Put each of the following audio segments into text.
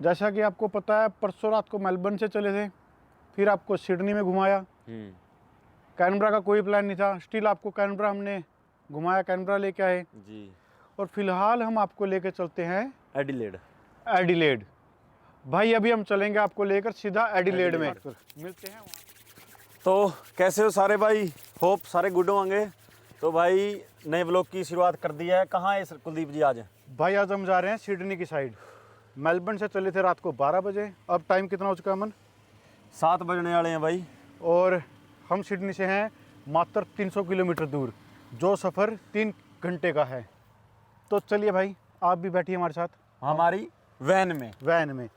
जैसा कि आपको पता है परसों रात को मेलबर्न से चले थे, फिर आपको सिडनी में घुमाया। कैनबरा का कोई प्लान नहीं था, स्टिल आपको कैनबरा हमने घुमाया, कैनबरा लेके आए जी। और फिलहाल हम आपको लेके चलते हैं एडिलेड। एडिलेड। भाई अभी हम चलेंगे आपको लेकर सीधा एडिलेड में, मिलते हैं वहाँ। तो कैसे हो सारे भाई, होप सारे गुड होंगे। तो भाई नए ब्लॉग की शुरुआत कर दी है। कहाँ है कुलदीप जी आज? भाई आज हम जा रहे हैं सिडनी की साइड। मेलबर्न से चले थे रात को 12 बजे, अब टाइम कितना हो चुका है अमन? 7 बजने वाले हैं भाई। और हम सिडनी से हैं मात्र 300 किलोमीटर दूर, जो सफ़र 3 घंटे का है। तो चलिए भाई आप भी बैठिए हमारे साथ हमारी वैन में।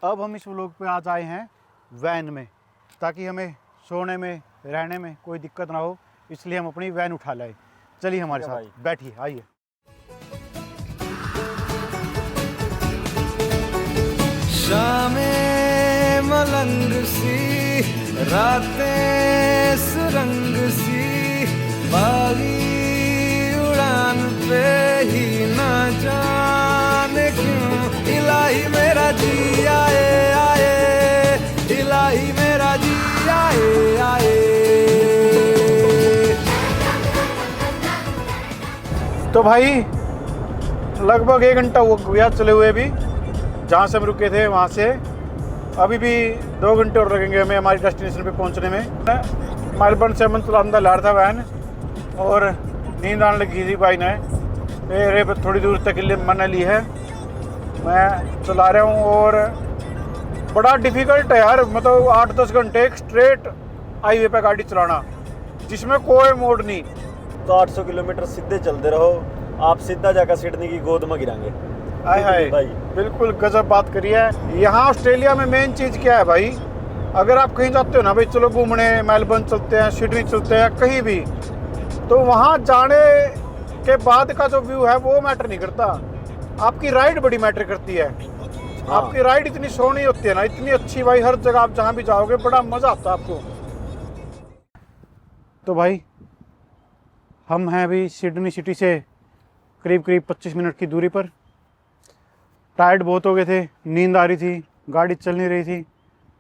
अब हम इस व्लॉग पे आज आए हैं वैन में, ताकि हमें सोने में रहने में कोई दिक्कत ना हो, इसलिए हम अपनी वैन उठा लाए। चलिए हमारे साथ बैठिए, आइए। शामें मलंग सी, रातें सुरंग सी, बागी उड़ान पे ही ना जाने क्यों इलाही मेरा जी आए आए, इलाही मेरा जी आए आए। तो भाई लगभग 1 घंटा हो गया चले हुए, अभी जहाँ से हम रुके थे वहाँ से अभी भी 2 घंटे और लगेंगे हमें हमारी डेस्टिनेशन पे पहुँचने में। मेलबर्न से हम चलांदा ला रहा था वैन, और नींद आने लगी थी भाई ने, मेरे पे थोड़ी दूर तक के लिए मैंने ली है, मैं चला रहा हूँ। और बड़ा डिफ़िकल्ट है यार, मतलब 8-10 घंटे एक स्ट्रेट हाईवे पे गाड़ी चलाना जिसमें कोई मोड़ नहीं। तो 800 किलोमीटर सीधे चलते रहो, आप सीधा जाकर सिडनी की गोद में गिरांगे। हाय हाय भाई बिल्कुल गजब बात करी है। यहाँ ऑस्ट्रेलिया में मेन चीज़ क्या है भाई, अगर आप कहीं जाते हो ना भाई, चलो घूमने मेलबर्न चलते हैं, सिडनी चलते हैं, कहीं भी, तो वहाँ जाने के बाद का जो व्यू है वो मैटर नहीं करता, आपकी राइड बड़ी मैटर करती है। हाँ। आपकी राइड इतनी सोहनी होती है ना, इतनी अच्छी भाई, हर जगह आप जहाँ भी जाओगे बड़ा मज़ा आता है आपको। तो भाई हम हैं अभी सिडनी सिटी से करीब 25 मिनट की दूरी पर। टायर्ड बहुत हो गए थे, नींद आ रही थी, गाड़ी चल नहीं रही थी,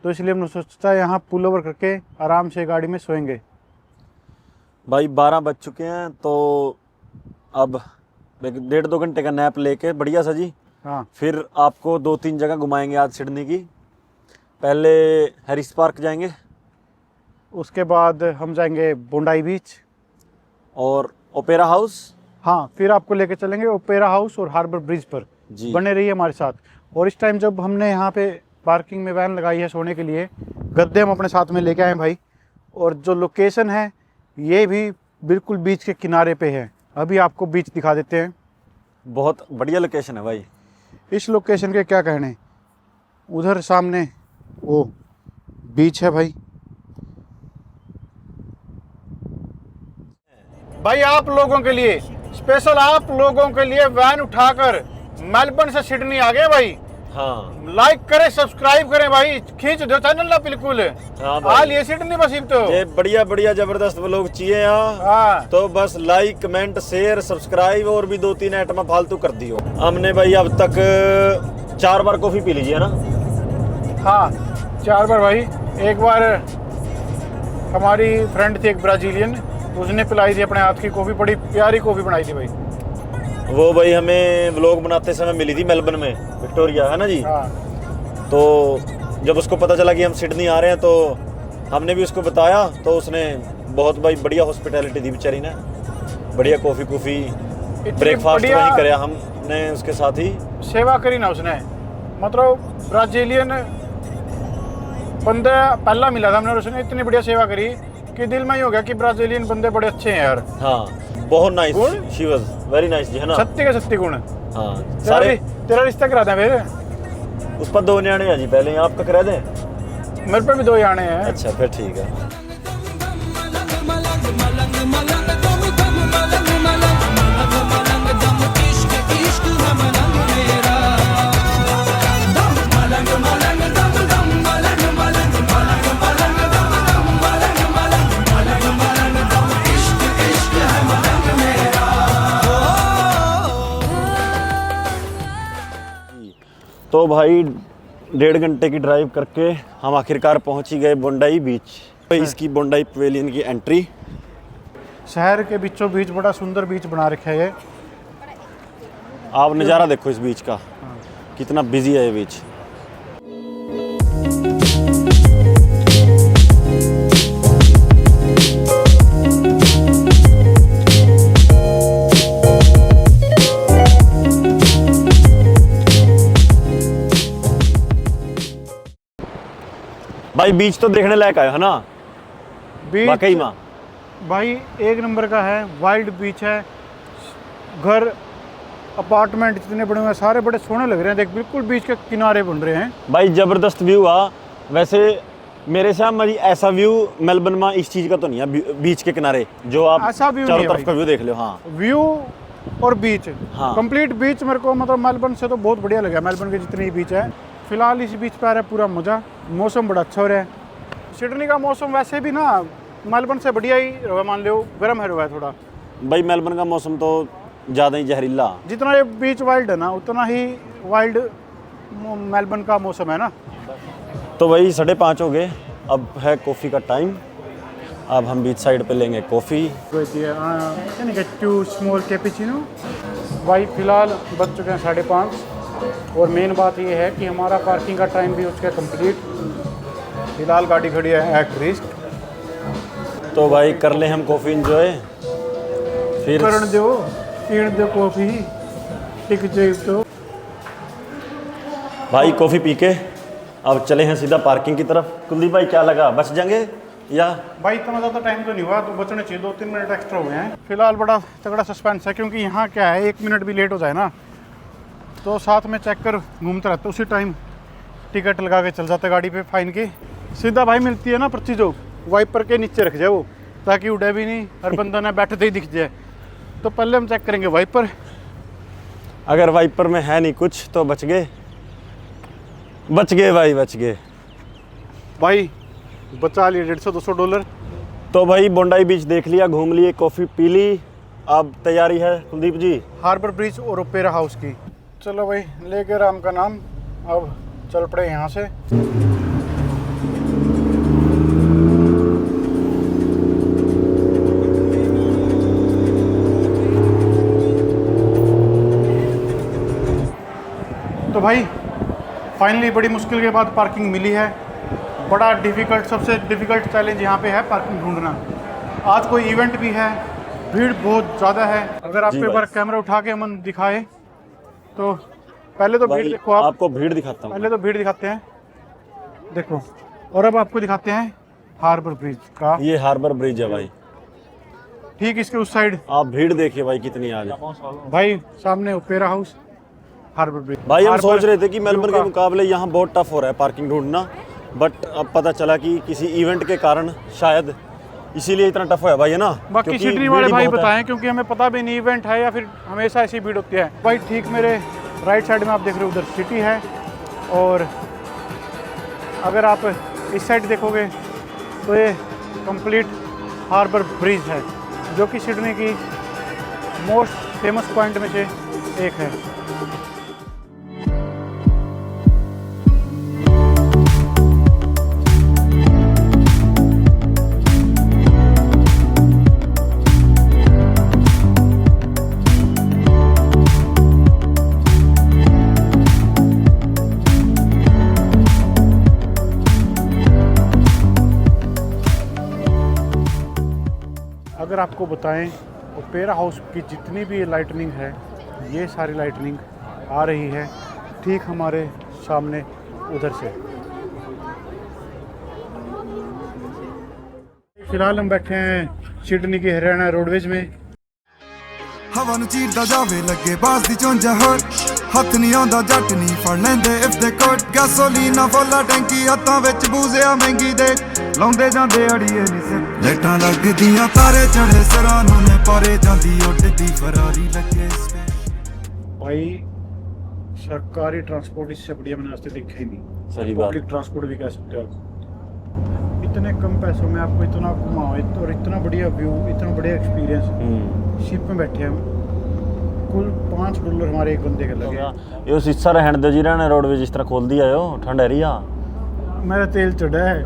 तो इसलिए हमने सोचा यहाँ पुल ओवर करके आराम से गाड़ी में सोएंगे। भाई 12 बज चुके हैं, तो अब 1.5-2 घंटे का नैप लेके बढ़िया सा जी, हाँ फिर आपको 2-3 जगह घुमाएंगे आज सिडनी की। पहले हैरिस पार्क जाएंगे, उसके बाद हम जाएंगे बोंडाई बीच और ओपेरा हाउस। हाँ फिर आपको लेके चलेंगे ओपेरा हाउस और हार्बर ब्रिज पर। जी। बने रहिए हमारे साथ। और इस टाइम जब हमने यहाँ पे पार्किंग में वैन लगाई है सोने के लिए, गद्दे हम अपने साथ में लेके आए भाई, और जो लोकेशन है ये भी बिल्कुल बीच के किनारे पे है। अभी आपको बीच दिखा देते हैं। बहुत बढ़िया लोकेशन है भाई। इस लोकेशन के क्या कहने, उधर सामने वो बीच है भाई। भाई आप लोगों के लिए, स्पेशल आप लोगों के लिए वैन उठाकर मेलबर्न से सिडनी आ गए भाई। हाँ लाइक करें, सब्सक्राइब करें भाई, खींच दो चैनल ना बिल्कुल। हाँ भाई। हाल ये सिडनी बसीब तो ये बढ़िया बढ़िया जबरदस्त लोग चाहिए यहाँ, हाँ तो बस लाइक कमेंट शेयर सब्सक्राइब और भी 2-3 आइटम फालतू कर दियो। हमने भाई अब तक 4 बार कॉफी पी लीजिए ना। हाँ 4 बार भाई। एक बार हमारी फ्रेंड थी एक ब्राजीलियन, उसने पिलाई थी अपने हाथ की कॉफ़ी, बड़ी प्यारी कॉफ़ी बनाई थी भाई। वो भाई हमें व्लॉग बनाते समय मिली थी मेलबर्न में, विक्टोरिया है ना जी। हाँ तो जब उसको पता चला कि हम सिडनी आ रहे हैं तो हमने भी उसको बताया, तो उसने बहुत भाई बढ़िया हॉस्पिटैलिटी दी बेचारी ने, बढ़िया कॉफ़ी ब्रेकफास्ट वहीं कराया हमने उसके साथ ही। सेवा करी ना उसने, मतलब ब्राजीलियन बंदे पहला मिला था हमने, और उसने इतनी बढ़िया सेवा करी कि दिल में ही हो गया कि ब्राजीलियन बंदे बड़े अच्छे हैं यार। हाँ बहुत nice, she was very nice जी, है ना। सत्य के सत्य गुण। हाँ सारे तेरा रिश्ता करा दें फिर। उस पर 2 न्याणे हैं जी, पहले आपका करा दें। मेरे पे भी 2 याने हैं। अच्छा फिर ठीक है। तो तो भाई 1.5 घंटे की ड्राइव करके हम आखिरकार पहुंच ही गए बोंडाई बीच। तो इसकी बोंडाई पवेलियन की एंट्री। शहर के बीचों बीच बड़ा सुंदर बीच बना रखा है ये। आप नज़ारा देखो इस बीच का, कितना बिजी है ये बीच। भाई बीच तो देखने लायक है ना? बीच वाकई में भाई एक नंबर का है, वाइल्ड बीच है। घर अपार्टमेंट जितने बने हुए हैं सारे बड़े सोने लग रहे हैं। देख बिल्कुल बीच के किनारे बन रहे हैं भाई, जबरदस्त व्यू आ। वैसे मेरे से मेरी ऐसा व्यू मेलबर्न में इस चीज का तो नहीं है, बीच के किनारे जो आप ऐसा व्यू चारों नहीं है तरफ का व्यू देख लो। हाँ व्यू और बीच, हाँ। कंप्लीट बीच मेरे को मतलब मेलबर्न से तो बहुत बढ़िया लगा। मेलबर्न के जितने ही बीच है फिलहाल इस बीच पे आ रहा है पूरा मज़ा। मौसम बड़ा अच्छा हो रहा है। सिडनी का मौसम वैसे भी ना मेलबर्न से बढ़िया ही रहा, मान लो गर्म है रहा है थोड़ा। भाई मेलबर्न का मौसम तो ज़्यादा ही जहरीला। जितना ये बीच वाइल्ड है ना उतना ही वाइल्ड मेलबर्न का मौसम है ना। तो वही 5:30 हो गए, अब है कॉफ़ी का टाइम। अब हम बीच साइड पे लेंगे कॉफ़ी। To small cappuccino. भाई फिलहाल बज चुके हैं 5:30 और मेन बात ये है कि हमारा पार्किंग का टाइम भी उसका कंप्लीट। फिलहाल गाड़ी खड़ी है एट रिस्क। तो भाई कर ले हम कॉफ़ी इंजॉय, फिर करण दो पीण दो कॉफ़ी टिक तो। भाई कॉफ़ी पी के अब चले हैं सीधा पार्किंग की तरफ। कुलदीप भाई क्या लगा, बच जाएंगे या? भाई इतना ज़्यादा टाइम तो नहीं हुआ, तो बचने चाहिए, 2-3 मिनट एक्स्ट्रा हुए हैं। फिलहाल बड़ा तगड़ा सस्पेंस है क्योंकि यहाँ क्या है 1 मिनट भी लेट हो जाए ना तो साथ में चेक कर घूमते रहते, उसी टाइम टिकट लगा के चल जाते गाड़ी पे फाइन की। सीधा भाई मिलती है ना पर्ची, जो वाइपर के नीचे रख जाए वो, ताकि उड़े भी नहीं, हर बंदा ने बैठते ही दिख जाए। तो पहले हम चेक करेंगे वाइपर। अगर वाइपर में है नहीं कुछ तो बच गए, बच गए भाई, बच गए। भाई बचा लिए $150-200। तो भाई बोंडाई बीच देख लिया, घूम लिए, कॉफ़ी पी ली। अब तैयारी है कुलदीप जी हार्बर ब्रिज और ओपेरा हाउस की। चलो भाई लेके राम का नाम, अब चल पड़े यहाँ से। तो भाई फाइनली बड़ी मुश्किल के बाद पार्किंग मिली है। बड़ा डिफ़िकल्ट, सबसे डिफ़िकल्ट चैलेंज यहाँ पे है पार्किंग ढूंढना। आज कोई इवेंट भी है, भीड़ बहुत ज़्यादा है। अगर आप जी एक बार भाई। कैमरा उठा के मन दिखाए तो पहले तो भीड़ भाई देखो आप। आपको भीड़ दिखाता हूँ। पहले तो भीड़ दिखाते हैं, देखो। और अब आपको दिखाते हैं हार्बर ब्रिज का। ये हार्बर ब्रिज है भाई, ठीक इसके उस साइड आप भीड़ देखिए भाई कितनी आज। भाई सामने ओपेरा हाउस, हार्बर ब्रिज। भाई हम हार्बर सोच रहे थे कि मेलबर्न व्यू के का। मुकाबले यहाँ बहुत टफ हो रहा है पार्किंग ढूंढना, बट अब पता चला कि किसी इवेंट के कारण शायद इसीलिए इतना टफ है भाई, है ना? बाकी क्योंकि सिडनी भीड़ वाले ही भाई बहुत है। बताएं, क्योंकि हमें पता भी नहीं इवेंट है या फिर हमेशा ऐसी भीड़ होती है। भाई ठीक मेरे राइट साइड में आप देख रहे हो उधर सिटी है, और अगर आप इस साइड देखोगे तो ये कंप्लीट हार्बर ब्रिज है, जो कि सिडनी की मोस्ट फेमस पॉइंट में से एक है। अगर आपको बताएं ओपेरा हाउस की जितनी भी लाइटनिंग है, ये सारी लाइटनिंग आ रही है ठीक हमारे सामने उधर से। फिलहाल हम बैठे हैं सिडनी की हरियाणा रोडवेज में। हवा ਨੂੰ ਚੀਰਦਾ ਜਾਵੇ ਲੱਗੇ ਬਾਸ ਦੀ ਚੁੰਝਾ ਹੋਰ ਹੱਥ ਨਹੀਂ ਆਉਂਦਾ ਜੱਟ ਨਹੀਂ ਫੜ ਲੈਂਦੇ ਇਫ ਦੇ ਕੋਟ ਗੈਸੋਲੀਨਾ ਫੁੱਲਾ ਟੈਂਕੀ ਹੱਥਾਂ ਵਿੱਚ ਬੂਜ਼ਿਆ ਮਹਿੰਗੀ ਦੇ ਲਾਉਂਦੇ ਜਾਂਦੇ ਅੜੀਏ ਨਹੀਂ ਸਿਰ ਲਾਈਟਾਂ ਲੱਗਦੀਆਂ ਤਾਰੇ ਚੜੇ ਸਰਾਂ ਨੂੰ ਨੇ ਪਾਰੇ ਜਾਂਦੀ ਉੱਡਦੀ ਫਰਾਰੀ ਲੱਗੇ भाई सरकारी ट्रांसपोर्ट इससे बढ़िया मैंने आज तक देखा ही नहीं। सही बात। पब्लिक ट्रांसपोर्ट भी कह सकते हो आप। इतने कम पैसों में आपको इतना घुमाओ और इतना बढ़िया व्यू, इतना बढ़िया एक्सपीरियंस। शिप में बैठे हैं हम, कुल $5 हमारे एक बंदे के लगे। ये शीशा रहने दो जी, रहने रोडवेज जिस तरह खोल दिया हो ठंड एरिया। मेरा तेल चढ़ा है।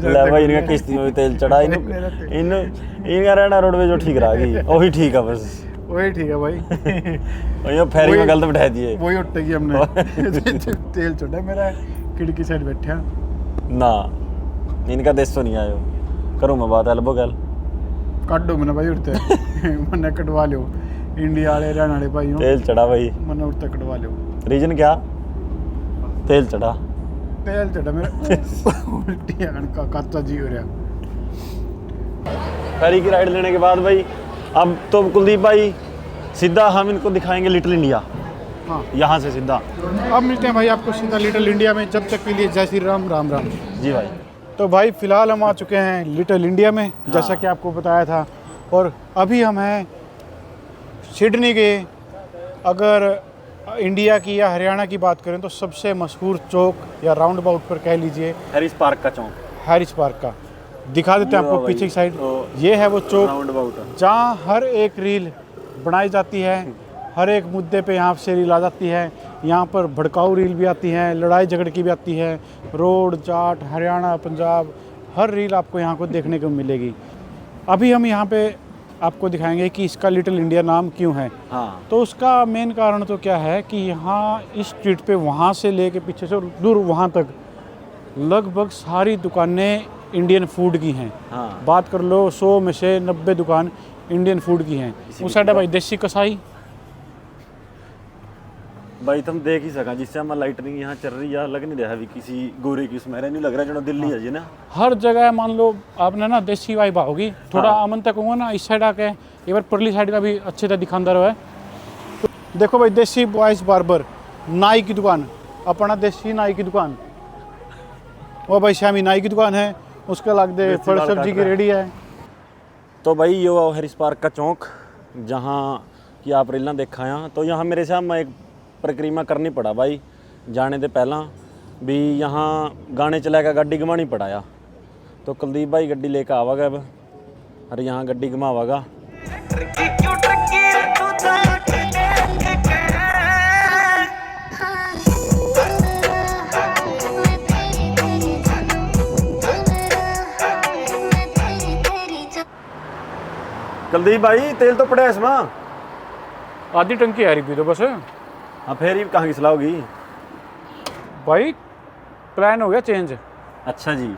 ले भाई इनका किश्ती में भी तेल चढ़ा, इनका रहना रोडवेज जो ठीक रहा गई वही ठीक है बस, वही ठीक है भाई। ये फेरी में गलत बैठा दिए वही उठेगी हमने। तेल चढ़ा है मेरा, खिड़की साइड बैठा ना, इनका देश तो नहीं आयो। करूँ मैं बात एल्बो गल काटो मैंने भाई उठते मैंने कटवा लियो, इंडिया वाले रहने वाले भाई तेल चढ़ा भाई, मैंने उठते कटवा लियो। रीजन क्या? तेल चढ़ा, तेल चढ़ा मेरा। उल्टी आने का कच्चा जी हो रहा। फेरी की राइड लेने के बाद भाई अब तो कुलदीप भाई सीधा हम इनको दिखाएंगे लिटिल इंडिया। हाँ, यहाँ से सीधा अब मिलते हैं भाई आपको सीधा लिटिल इंडिया में। जब तक के लिए जय श्री राम, राम राम। जी भाई। तो भाई फ़िलहाल हम आ चुके हैं लिटिल इंडिया में, जैसा कि आपको बताया था। और अभी हम हैं सिडनी के, अगर इंडिया की या हरियाणा की बात करें तो सबसे मशहूर चौक या राउंड अबाउट पर कह लीजिए, हैरिस पार्क का चौक, हैरिस पार्क का। दिखा देते हैं आपको पीछे की साइड। ये है वो चौक राउंड अबाउट जहाँ हर एक रील बनाई जाती है, हर एक मुद्दे पे यहाँ से रील आ जाती है। यहाँ पर भड़काऊ रील भी आती हैं, लड़ाई झगड़े की भी आती है, रोड जाट, हरियाणा, पंजाब, हर रील आपको यहाँ को देखने को मिलेगी। अभी हम यहाँ पे आपको दिखाएंगे कि इसका लिटिल इंडिया नाम क्यों है। हाँ, तो उसका मेन कारण तो क्या है कि यहाँ इस स्ट्रीट पे वहाँ से लेके पीछे से दूर वहाँ तक लगभग सारी दुकानें इंडियन फूड की हैं। हाँ। बात कर लो 100 में से 90 दुकान इंडियन फूड की हैं। उस साइड है भाई देसी कसाई। भाई तुम देख ही सका जिससे हम लाइटनिंग यहाँ चल रही है, लग नहीं रहा अभी किसी गोरे की उसमें नहीं लग रहा जो दिल्ली है जी ना। हर जगह मान लो आपने ना देसी वाइब होगी। थोड़ा अमन तक होगा ना, इस साइड आके एक बार परली साइड का भी अच्छे से दिखांदा रहा है। तो देखो भाई देसी बॉयज बार्बर, नाई की दुकान, अपना देसी नाई की दुकान। वो भाई श्यामी नाई की दुकान है, उसके अलग दे फल सब्जी की रेडी है। तो भाई ये वो हैरिस पार्क का चौक जहाँ की आप रीलां देखा हैं, तो यहाँ मेरे साथ एक प्रक्रिया करनी पड़ा भाई जाने दे पहला भी। यहाँ गाने चलाएगा गड्डी घुमानी पड़ाया, तो कुलदीप भाई गड्डी लेकर आवागा अब और यहाँ गड्डी घुमावागा। कुलदीप भाई तेल तो पड़ा है इसमें, आधी टंकी आ रही थी तो बस। हाँ फिर ही कहाँ की सलाह होगी भाई प्लान हो गया चेंज। अच्छा जी,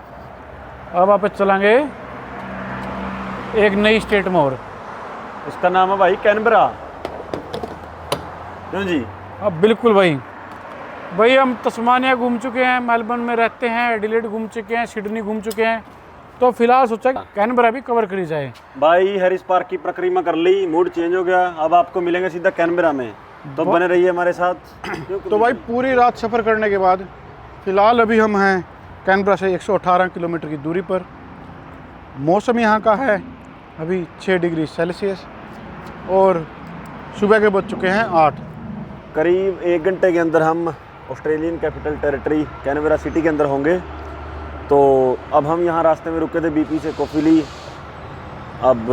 अब आप चलाएंगे एक नई स्टेट में और, उसका नाम है भाई कैनबरा। क्यों जी? अब बिल्कुल भाई। भाई हम तस्मानिया घूम चुके हैं, मेलबर्न में रहते हैं, एडिलेड घूम चुके हैं, सिडनी घूम चुके हैं, तो फिलहाल सोचा कैनबरा भी कवर करी जाए। भाई हैरिस पार्क की प्रक्रिया कर ली, मूड चेंज हो गया, अब आपको मिलेंगे सीधा कैनबरा में, तो बने रहिए हमारे साथ। तो भाई पूरी रात सफ़र करने के बाद फ़िलहाल अभी हम हैं कैनबरा से 118 किलोमीटर की दूरी पर। मौसम यहाँ का है अभी 6 डिग्री सेल्सियस और सुबह के बज चुके हैं 8। करीब 1 घंटे के अंदर हम Australian capital territory Canberra city के अंदर होंगे। तो अब हम यहाँ रास्ते में रुके थे, बीपी से कॉफ़ी ली। अब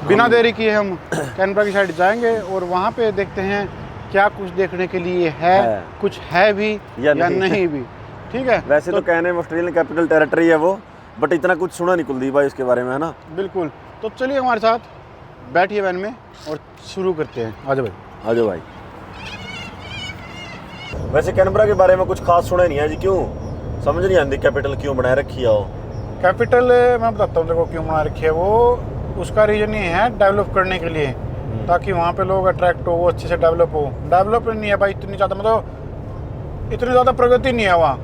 बिना देरी किए हम कैनबरा की साइड जाएंगे और वहाँ पे देखते हैं क्या कुछ देखने के लिए है। कुछ है भी या नहीं भी, ठीक है। वैसे तो कहने में ऑस्ट्रेलियन कैपिटल टेरिटरी है वो, बट इतना कुछ सुना नहीं कुलदीप भाई उसके बारे में, है ना। बिल्कुल। तो चलिए हमारे साथ बैठिए वैन में और शुरू करते हैं। आ जाओ भाई, आ जाओ भाई। वैसे कैनबरा के बारे में कुछ खास सुना नहीं है जी, क्यों समझ नहीं आती कैपिटल क्यों बनाए रखी है वो। कैपिटल मैं बताता हूँ देखो क्यों बना रखी है वो। उसका रीजन ये है डेवलप करने के लिए, ताकि वहाँ पे लोग अट्रैक्ट हो, वो अच्छे से डेवलप हो। डेवलप नहीं है भाई इतनी ज़्यादा, मतलब इतनी ज़्यादा प्रगति नहीं है वहाँ,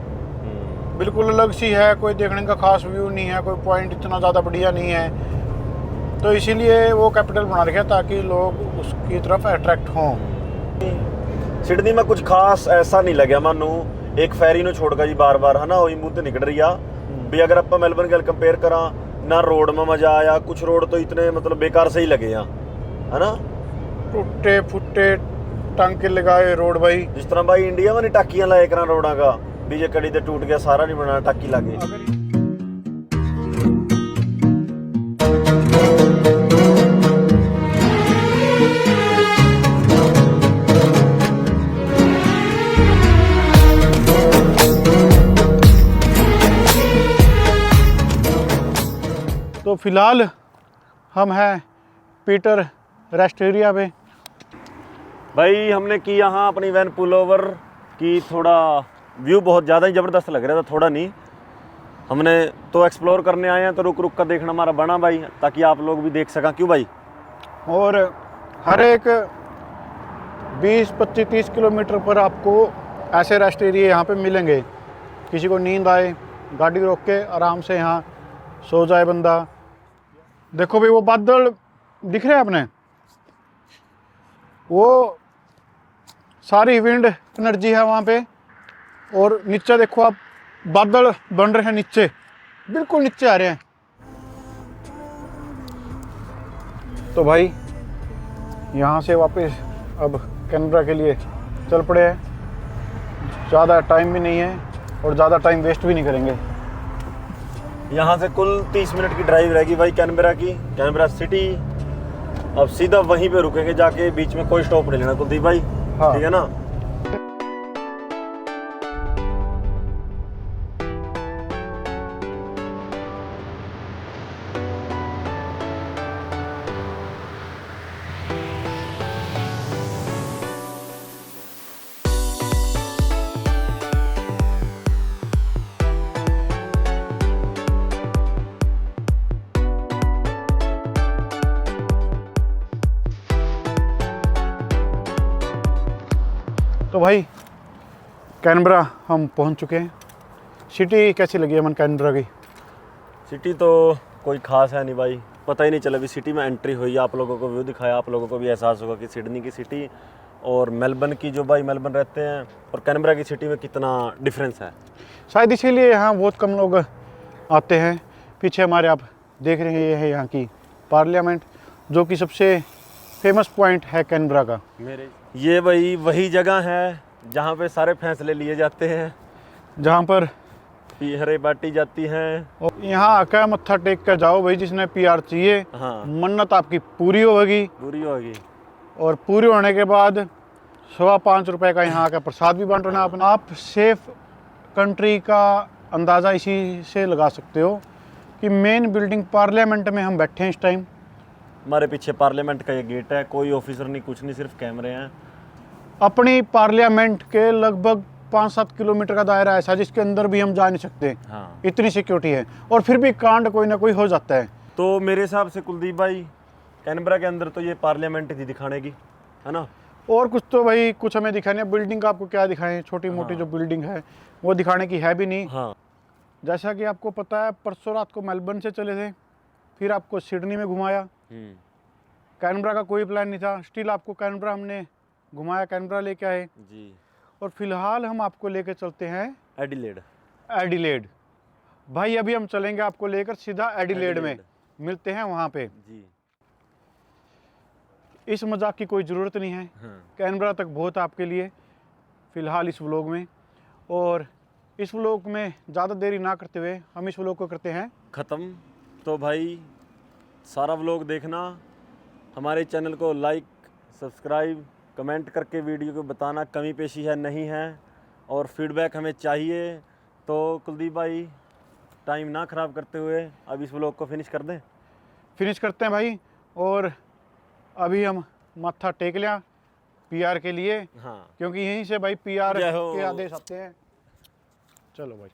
बिल्कुल अलग सी है। कोई देखने का खास व्यू नहीं है, कोई पॉइंट इतना ज़्यादा बढ़िया नहीं है। तो इसीलिए वो कैपिटल बना रखा है ताकि लोग उसकी तरफ अट्रैक्ट हों। सिडनी में कुछ खास ऐसा नहीं लगे मानू, एक फेरी ने छोड़कर जी बार बार, है ना, वही मुद्दे निकल रही है भी। अगर आप मेलबर्न गल कंपेयर करा ना, रोड में मजा आया, कुछ रोड तो इतने मतलब बेकार से ही लगे यहाँ, है ना, टूटे फुटे टांके लगाए रोड भाई। जिस तरह भाई इंडिया में नहीं टाकियां लाए करा रोडा का, बीजे कड़ी ते टूट गया सारा नहीं बना, टाकी लागे। फ़िलहाल हम हैं पीटर रेस्ट एरिया पे। भाई हमने की यहाँ अपनी वैन पुल ओवर की, थोड़ा व्यू बहुत ज़्यादा ही ज़बरदस्त लग रहा था, थोड़ा नहीं। हमने तो एक्सप्लोर करने आए हैं तो रुक रुक कर देखना हमारा बना भाई, ताकि आप लोग भी देख सकें। क्यों भाई? और हर एक 20, 25, 30 किलोमीटर पर आपको ऐसे रेस्ट एरिया यहाँ पे मिलेंगे। किसी को नींद आए, गाड़ी रोक के आराम से यहाँ सो जाए बंदा। देखो भाई वो बादल दिख रहे हैं आपने, वो सारी विंड एनर्जी है वहाँ पे। और नीचे देखो आप, बादल बन रहे हैं नीचे, बिल्कुल नीचे आ रहे हैं। तो भाई यहाँ से वापस अब कैनबरा के लिए चल पड़े हैं। ज़्यादा टाइम भी नहीं है और ज़्यादा टाइम वेस्ट भी नहीं करेंगे। यहाँ से कुल 30 मिनट की ड्राइव रहेगी भाई कैनबरा की, कैनबरा सिटी। अब सीधा वहीं पे रुकेंगे जाके, बीच में कोई स्टॉप नहीं लेना कुलदीप भाई। हाँ। ठीक है ना? तो भाई कैनबरा हम पहुंच चुके हैं। सिटी कैसी लगी अमन कैनबरा की? सिटी तो कोई खास है नहीं भाई, पता ही नहीं चला अभी सिटी में एंट्री हुई। आप लोगों को व्यू दिखाया, आप लोगों को भी एहसास होगा कि सिडनी की सिटी और मेलबर्न की, जो भाई मेलबर्न रहते हैं, और कैनबरा की सिटी में कितना डिफरेंस है। शायद इसीलिए यहाँ बहुत कम लोग आते हैं। पीछे हमारे आप देख रहे हैं, ये है यहाँ की पार्लियामेंट, जो कि सबसे फेमस पॉइंट है कैनबरा का। ये भाई वही जगह है जहाँ पे सारे फैसले लिए जाते हैं, जहाँ पर पीहरे बांटी जाती हैं। और यहाँ आकर मत्था टेक कर जाओ भाई, जिसने पीआर चाहिए, हाँ, मन्नत आपकी पूरी होगी। पूरी होगी। और पूरी होने के बाद 5.25 रुपये का यहाँ का प्रसाद भी बांटना अपना। आप सेफ कंट्री का अंदाज़ा इसी से लगा सकते हो कि मेन बिल्डिंग पार्लियामेंट में हम बैठे हैं इस टाइम। हमारे पीछे पार्लियामेंट का ये गेट है, कोई ऑफिसर नहीं, कुछ नहीं, सिर्फ कैमरे हैं। अपनी पार्लियामेंट के लगभग 5-7 किलोमीटर का दायरा ऐसा जिसके अंदर भी हम जा नहीं सकते। हाँ। इतनी सिक्योरिटी है, और फिर भी कांड कोई ना कोई हो जाता है। तो मेरे हिसाब से कुलदीप भाई, कैनबरा के अंदर तो ये पार्लियामेंट थी दिखाने की, है ना? और कुछ तो भाई कुछ हमें दिखाने, बिल्डिंग का आपको क्या दिखाएं, छोटी मोटी जो बिल्डिंग है वो दिखाने की है भी नहीं। हाँ। जैसा कि आपको पता है, परसों रात को मेलबर्न से चले थे, फिर आपको सिडनी में घुमाया। कैनबरा का कोई प्लान नहीं था, स्टिल आपको कैनबरा हमने घुमाया, कैनबरा लेके आए जी। और फिलहाल हम आपको लेकर चलते हैं एडिलेड। एडिलेड। भाई अभी हम चलेंगे आपको लेकर सीधा एडिलेड में, मिलते हैं वहाँ पे। जी। इस मजाक की कोई ज़रूरत नहीं है। हाँ। कैनबरा तक बहुत आपके लिए फ़िलहाल इस व्लॉग में। और इस व्लॉग में ज़्यादा देरी ना करते हुए हम इस व्लॉग को करते हैं ख़त्म। तो भाई सारा व्लॉग देखना, हमारे चैनल को लाइक, सब्सक्राइब, कमेंट करके वीडियो को बताना कमी पेशी है नहीं है, और फीडबैक हमें चाहिए। तो कुलदीप भाई टाइम ना ख़राब करते हुए अब इस व्लॉग को फिनिश करते हैं भाई। और अभी हम माथा टेक लिया पीआर के लिए। हाँ। क्योंकि यहीं से भाई पीआर जय हो। के आदेश आते हैं। चलो भाई।